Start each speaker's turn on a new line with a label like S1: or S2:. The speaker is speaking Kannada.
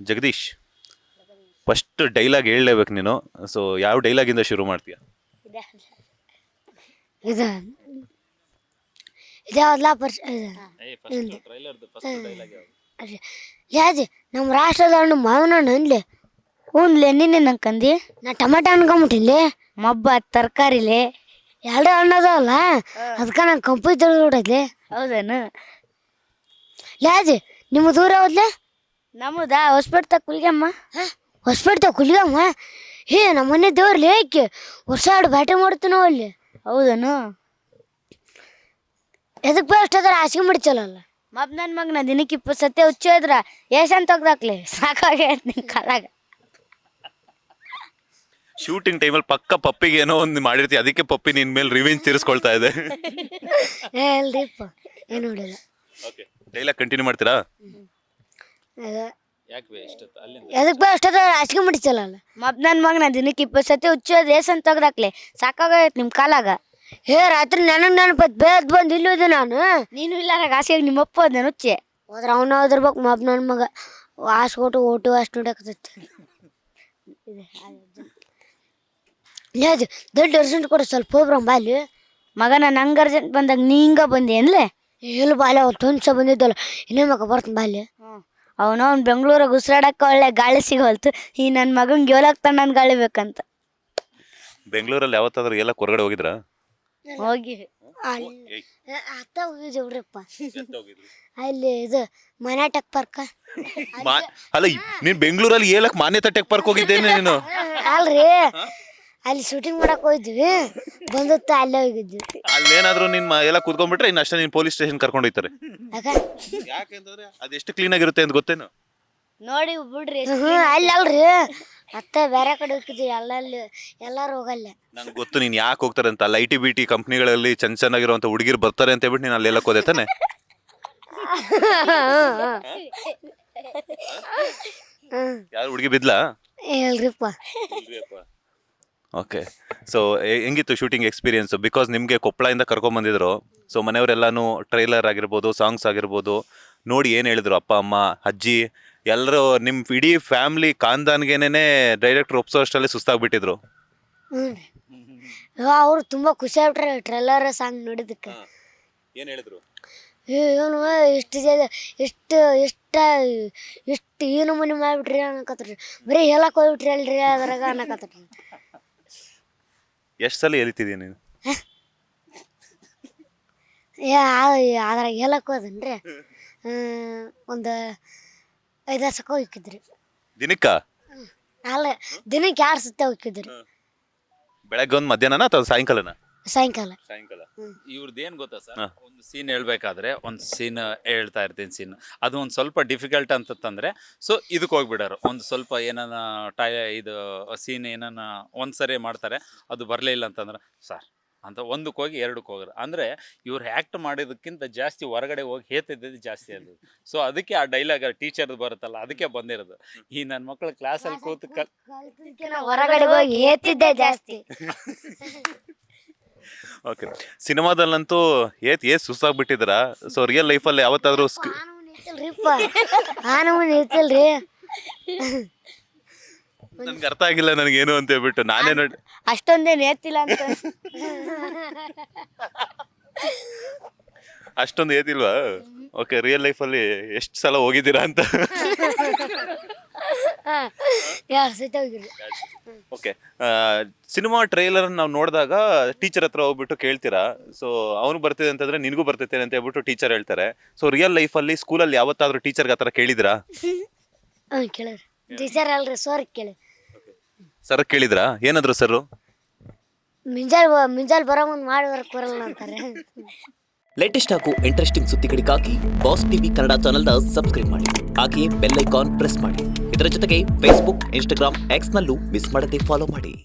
S1: ಜಗದೀಶ್, ಫಸ್ಟ್ ಡೈಲಾಗ್ ಹೇಳಲೇಬೇಕು ನೀನು. ಸೊ ಯಾವ ಡೈಲಾಗಿಂದ ಶುರು ಮಾಡ್ತೀಯ?
S2: ಇದು ಇದ್ಯಾವ್ದಲ್ಲ ಯಾಜಿ ನಮ್ಮ ರಾಷ್ಟ್ರದ ಹಣ್ಣು ಮಾವಿನ ಹಣ್ಣು ಅನ್ಲಿ.
S3: ಹ್ಞೂನ್ಲೆ ನಿನ್ನೆ ನಂಗೆ
S2: ನಾ ಟಮಾಟ ಅನ್ಕೊಂಬಿಟ್ಟಿನ್ಲಿ.
S3: ಮಬ್ಬ ತರಕಾರಿಲೆ.
S2: ಎರಡು ಹಣ್ಣು ಅದಾವಲ್ಲ ಅದಕ್ಕೆ ನಂಗೆ ಕಂಪು ತಿಳಿದ್ಬಿಡೈತ್ಲಿ.
S3: ಹೌದೇನು?
S2: ಯಾಜಿ ನಿಮ್ಮ ದೂರ ಹೋದ್ಲೆ?
S3: ನಮ್ಮದಾ ಹೊಸ್ಪೇಟೆ ಕುಲ್ಗಮ್ಮ.
S2: ಹೊಸ್ಪೇಟೆ ಕುಲಿಗಮ್ಮ. ನಮ್ಮ ಮನೆ ದೇವ್ರಲಿ ಏಕೆ ವರ್ಷ ಎರಡು ಬ್ಯಾಟೆ ಮಾಡ್ತೀನೋ ಅಲ್ಲಿ.
S3: ಹೌದೇನು?
S2: ಎದಕ್ಕೆ ಬೇ ಅಷ್ಟಾದ್ರೆ ಹಾಸಿಗೆ ಮಡಿಚಲ್ಲ.
S3: ಮಬ್ಬ ನನ್ನ ಮಗನ ದಿನಕ್ಕೆ 20 ಸತಿ ಹುಚ್ಚು ಇದ್ರ ಏಸನ್ ತೆಗ್ದಾಕ್ಲಿ ಸಾಕಾಗೈತೆ ನಿನ್ನ ಕಾಲಾಗ.
S1: ಶೂಟಿಂಗ್ ಟೈಮಲ್ಲಿ ಪಕ್ಕ ಪಪ್ಪಿಗೆ ಏನೋ ಒಂದು ಮಾಡಿರ್ತೀವಿ, ಅದಕ್ಕೆ ಪಪ್ಪಿ ನಿನ್ ಮೇಲೆ ರಿವೆಂಜ್ ತೀರಿಸ್ಕೊಳ್ತಾ ಇದೆ.
S2: ಅಲ್ರಿಪ್ಪ ಏನು ನೋಡಿಲ್ಲ.
S1: ಓಕೆ, ಡೈಲಾಗ್ ಕಂಟಿನ್ಯೂ ಮಾಡ್ತೀರಾ?
S2: ಎದಕ್ಕೆ ಬೇ ಅಷ್ಟಾದ್ರೆ ಹಾಸಿಗೆ ಮಡಿಚಲ್ಲ.
S3: ಮಬ್ಬ ನನ್ನ ಮಗನ ದಿನಕ್ಕೆ 20 ಸತಿ ಹುಚ್ಚು ಇದ್ರ ಏಸನ್ ತೆಗ್ದಾಕ್ಲಿ ಸಾಕಾಗೈತೆ ನಿಮ್ಮ ಕಾಲಾಗ.
S2: ರಾತ್ರಿ ನನಗೆ ನೆನಪತ್ ಬೇದ್ ಬಂದು ಇಲ್ಲೋದೆ ನಾನು.
S3: ನೀನು ಇಲ್ಲಾರಾಗ ಆಸೆಯಾಗಿ ನಿಮ್ಮಪ್ಪ ಹೋದ ಹುಚ್ಚೆ.
S2: ಹೋದ್ರೆ ಅವನ ಓದಿರ್ಬೇಕು ಮಬ್ಬ ನನ್ನ ಮಗ. ಆಸೆ ಓಟು ಅಷ್ಟು ನೋಡಕತ್ತೈತಿ. ದೊಡ್ಡ ಅರ್ಜೆಂಟ್ ಕೊಡು ಸ್ವಲ್ಪ ಹೋಗ್ರಂ ಬಾಲಿ.
S3: ಮಗನ ನಂಗೆ ಅರ್ಜೆಂಟ್ ಬಂದಾಗ ನೀ ಹಿಂಗ ಬಂದಿ ಏನ್ಲೆ?
S2: ಎಲ್ಲಿ ಬಾಲಿ ಅವತ್ತು ಒಂದ್ಸ ಬಂದಿದ್ದಲ್ಲ ಇನ್ನೇ ಮಗ ಬರ್ತಾನೆ ಬಾಲಿ.
S3: ಅವನು ಬೆಂಗಳೂರಾಗ ಉಸಿರಾಡಕ್ಕೆ ಒಳ್ಳೆ ಗಾಳಿ ಸಿಗೋಲ್ತು. ಈ ನನ್ನ ಮಗಂಗೆ ಏಲಾಗ್ತಾನೆ ನನ್ನ ಗಾಳಿ ಬೇಕಂತ.
S1: ಬೆಂಗಳೂರಲ್ಲಿ ಯಾವತ್ತಾದ್ರೂ ಎಲ್ಲ ಹೊರಗಡೆ ಹೋಗಿದ್ರಾ?
S3: ಹೋಗಿ
S2: ಅತ್ತ ಹೋಗಿದ್ದೇವ್ರಿಪ್ಪ. ಅಲ್ಲಿ ಇದು ಮನೆ ಟೆಕ್ ಪಾರ್ಕ
S1: ಅಲ್ಲ, ನೀನ್ ಬೆಂಗಳೂರಲ್ಲಿ ಏಲಕ್ ಮಾನ್ಯತಾ ಟೆಕ್ ಪಾರ್ಕ್ ಹೋಗಿದ್ದೇನೆ ನೀನು?
S2: ಅಲ್ರಿ ಅಲ್ಲಿ ಶೂಟಿಂಗ್ ಮಾಡಕ್ ಹೋಗಿದ್ವಿ, ಬಂದತ್ತ ಅಲ್ಲೇ ಹೋಗಿದ್ವಿ.
S1: ಅಲ್ಲೇನಾದ್ರೂ ನಿನ್ ಎಲ್ಲ ಕೂತ್ಕೊಂಡ್ಬಿಟ್ರೆ ಇನ್ನು ಅಷ್ಟೇ ನೀನ್ ಪೊಲೀಸ್ ಸ್ಟೇಷನ್ ಕರ್ಕೊಂಡು ಹೋಗ್ತಾರೆ. ಯಾಕೆಂದ್ರೆ ಅದೆಷ್ಟು ಕ್ಲೀನ್ ಆಗಿರುತ್ತೆ ಅಂತ ಗೊತ್ತೇನು?
S3: ನೋಡಿ ಬಿಡ್ರಿ.
S2: ಅಲ್ಲಿ ಅಲ್ರಿ ಅತ್ತ ಬೇರೆ ಕಡೆ ಹೋಗಿದ್ವಿ. ಅಲ್ಲಲ್ಲಿ ಎಲ್ಲಾರು ಹೋಗಲ್ಲ.
S1: ನಂಗೆ ಗೊತ್ತು ನೀನ್ ಯಾಕೆ ಹೋಗ್ತಾರೆ ಅಂತ. ಅಲ್ಲಿ IT-BT ಕಂಪ್ನಿಗಳಲ್ಲಿ ಚೆನ್ನಾಗಿರುವಂತ ಹುಡುಗಿರು ಬರ್ತಾರೆ ಅಂತ ಹೇಳ್ಬಿಟ್ಟು ನೀನು ಅಲ್ಲೆಲ್ಲ ಹೋದೆ ತಾನೆ? ಯಾರು ಹುಡುಗಿ ಬಿದ್ಲಾ?
S2: ಹೇಳ್ರಿಪ್ಪ.
S1: ಓಕೆ, ಸೊ ಹೆಂಗಿತ್ತು ಶೂಟಿಂಗ್ ಎಕ್ಸ್ಪೀರಿಯನ್ಸ್? ಬಿಕಾಸ್ ನಿಮಗೆ ಕೊಪ್ಪಳದಿಂದ ಕರ್ಕೊಂಬಂದಿದ್ರು. ಸೊ ಮನೆಯವರೆಲ್ಲಾನು ಟ್ರೈಲರ್ ಆಗಿರ್ಬೋದು, ಸಾಂಗ್ಸ್ ಆಗಿರ್ಬೋದು ನೋಡಿ ಏನು ಹೇಳಿದ್ರು? ಅಪ್ಪ ಅಮ್ಮ ಅಜ್ಜಿ ಎಲ್ಲರೂ ನಿಮ್ಮ ಇಡೀ ಫ್ಯಾಮಿಲಿ ಖಾನ್ದಾನ್ಗೆನೇ ಡೈರೆಕ್ಟರ್ ಒಪ್ಸೋ ಅಷ್ಟರಲ್ಲಿ ಸುಸ್ತಾಗ್ಬಿಟ್ಟಿದ್ರು.
S2: ಅವ್ರು ತುಂಬ ಖುಷಿ ಆಗ್ಬಿಟ್ರೆ ಟ್ರೈಲರ್ ಸಾಂಗ್ ನೋಡಿದಕ್ಕೆ.
S1: ಏನು ಹೇಳಿದ್ರು?
S2: ಏನು ಇಷ್ಟು ಇಷ್ಟು ಇಷ್ಟ ಇಷ್ಟು ಏನು ಮನೆ ಮಾಡಿಬಿಟ್ರಿ ಅನ್ನಕತ್ರಿ. ಬರೀ ಹೇಳಕ್ಕೆ ಹೋಗ್ಬಿಟ್ರಿ ಅಲ್ರಿ ಅದ್ರಾಗ ಅನ್ನಕತ್ರಿ.
S1: ಎಷ್ಟು ಸಲ ಎಲಿತಿದ್ದೀನಿ ನೀನು?
S2: ಅದ್ರಾಗ ಹೇಳಕ್ಕೆ ಹೋದನ್ರಿ ಒಂದು 5-6 ಸಕ ಹೋಗಿದ್ರಿ.
S1: ದಿನಕ್ಕ?
S2: ಅಲ್ಲ, ದಿನಕ್ಕೆ 2 ಸತಿ ಹೋಗಿದ್ರಿ.
S1: ಬೆಳಗ್ಗೆ ಒಂದು ಮಧ್ಯಾಹ್ನನ ಅಥವಾ ಸಾಯಂಕಾಲನ?
S2: ಸಾಯಂಕಾಲ.
S4: ಇವ್ರದ್ದೇನು ಗೊತ್ತಾ ಸರ್, ಒಂದು ಸೀನ್ ಹೇಳ್ಬೇಕಾದ್ರೆ ಒಂದು ಸೀನ್ ಹೇಳ್ತಾ ಇರ್ತೀನಿ. ಸೀನ್ ಅದು ಒಂದು ಸ್ವಲ್ಪ ಡಿಫಿಕಲ್ಟ್ ಅಂತಂದ್ರೆ ಸೊ ಇದಕ್ಕೆ ಹೋಗ್ಬಿಡೋರು. ಒಂದು ಸ್ವಲ್ಪ ಏನಾನ ಇದು ಸೀನ್ ಏನಾನ ಒಂದ್ಸರಿ ಮಾಡ್ತಾರೆ, ಅದು ಬರಲಿಲ್ಲ ಅಂತಂದ್ರೆ ಸರ್ ಅಂತ ಒಂದಕ್ಕೆ ಹೋಗಿ 2ಕ್ಕೆ ಹೋಗೋರು. ಅಂದರೆ ಇವ್ರು ಆ್ಯಕ್ಟ್ ಮಾಡಿದಕ್ಕಿಂತ ಜಾಸ್ತಿ ಹೊರಗಡೆ ಹೋಗಿ ಹೇತಿದ್ದು ಜಾಸ್ತಿ ಅದು. ಸೊ ಅದಕ್ಕೆ ಆ ಡೈಲಾಗ್ ಟೀಚರ್ದು ಬರುತ್ತಲ್ಲ, ಅದಕ್ಕೆ ಬಂದಿರೋದು. ಈ ನನ್ನ ಮಕ್ಕಳು ಕ್ಲಾಸಲ್ಲಿ ಕೂತು
S2: ಹೊರಗಡೆ ಹೋಗಿ ಹೇತಿದ್ದೆ ಜಾಸ್ತಿ.
S1: ಓಕೆ, ಸಿನಿಮಾದಲ್ಲಂತೂ ಏತ್ ಸುಸ್ತಾಗ್ಬಿಟ್ಟಿದ್ರ. ಸೊ ರಿಯಲ್ ಲೈಫಲ್ಲಿ ಯಾವತ್ತಾದ್ರೂ
S2: ನಿಲ್ತಲ್ರಿ?
S1: ನನ್ಗೆ ಅರ್ಥ ಆಗಿಲ್ಲ ನನಗೇನು ಅಂತ ಹೇಳ್ಬಿಟ್ಟು ನಾನೇ ನೋಡಿ
S3: ಅಷ್ಟೊಂದೇನು ಏತಿಲ್ಲ ಅಂತ.
S1: ಅಷ್ಟೊಂದು ಏತಿಲ್ವಾ? ಓಕೆ, ರಿಯಲ್ ಲೈಫಲ್ಲಿ ಎಷ್ಟು ಸಲ ಹೋಗಿದ್ದೀರಾ ಅಂತ?
S2: 2 ಸತಿ ಹೋಗಿರಿ.
S1: ಓಕೆ, ಸಿನಿಮಾ ಟ್ರೈಲರ್ ನಾವು ನೋಡಿದಾಗ ಟೀಚರ್ ಹತ್ರ ಹೋಗ್ಬಿಟ್ಟು ಕೇಳ್ತೀರಾ. ಸೊ ಅವನು ಬರ್ತಿದೆ ಅಂತಂದ್ರೆ ನಿನಗೂ ಬರ್ತೈತೆ ಅಂತ ಹೇಳ್ಬಿಟ್ಟು ಟೀಚರ್ ಹೇಳ್ತಾರೆ. ಸೊ ರಿಯಲ್ ಲೈಫಲ್ಲಿ ಸ್ಕೂಲಲ್ಲಿ ಯಾವತ್ತಾದ್ರೂ ಟೀಚರ್ಗೆ ಆ ಥರ ಕೇಳಿದಿರಾ?
S2: ಕೇಳಿರಿ. ಟೀಚರ್ ಅಲ್ರಿ ಸರ್ ಕೇಳಿ.
S1: ಸರ್ ಕೇಳಿದ್ರಾ? ಏನಾದ್ರು ಸರ್?
S2: ಮುಂಜಾಲ್ ಬರೋ ಮುಂದೆ ಮಾಡಿ ಬರಕ್ಕೆ ಬರಲ್ಲ ಅಂತಾರೆ.
S5: ಲೇಟೆಸ್ಟ್ ಹಾಗೂ ಇಂಟ್ರೆಸ್ಟಿಂಗ್ ಸುದ್ದಿಗಳಿಗಾಗಿ ಬಾಸ್ ಟಿವಿ ಕನ್ನಡ ಚಾನೆಲ್ನ ಸಬ್ಸ್ಕ್ರೈಬ್ ಮಾಡಿ. ಹಾಗೆಯೇ ಬೆಲ್ ಐಕಾನ್ ಪ್ರೆಸ್ ಮಾಡಿ. ಇದರ ಜೊತೆಗೆ ಫೇಸ್ಬುಕ್, ಇನ್ಸ್ಟಾಗ್ರಾಮ್, ಎಕ್ಸ್ನಲ್ಲೂ ಮಿಸ್ ಮಾಡದೆ ಫಾಲೋ ಮಾಡಿ.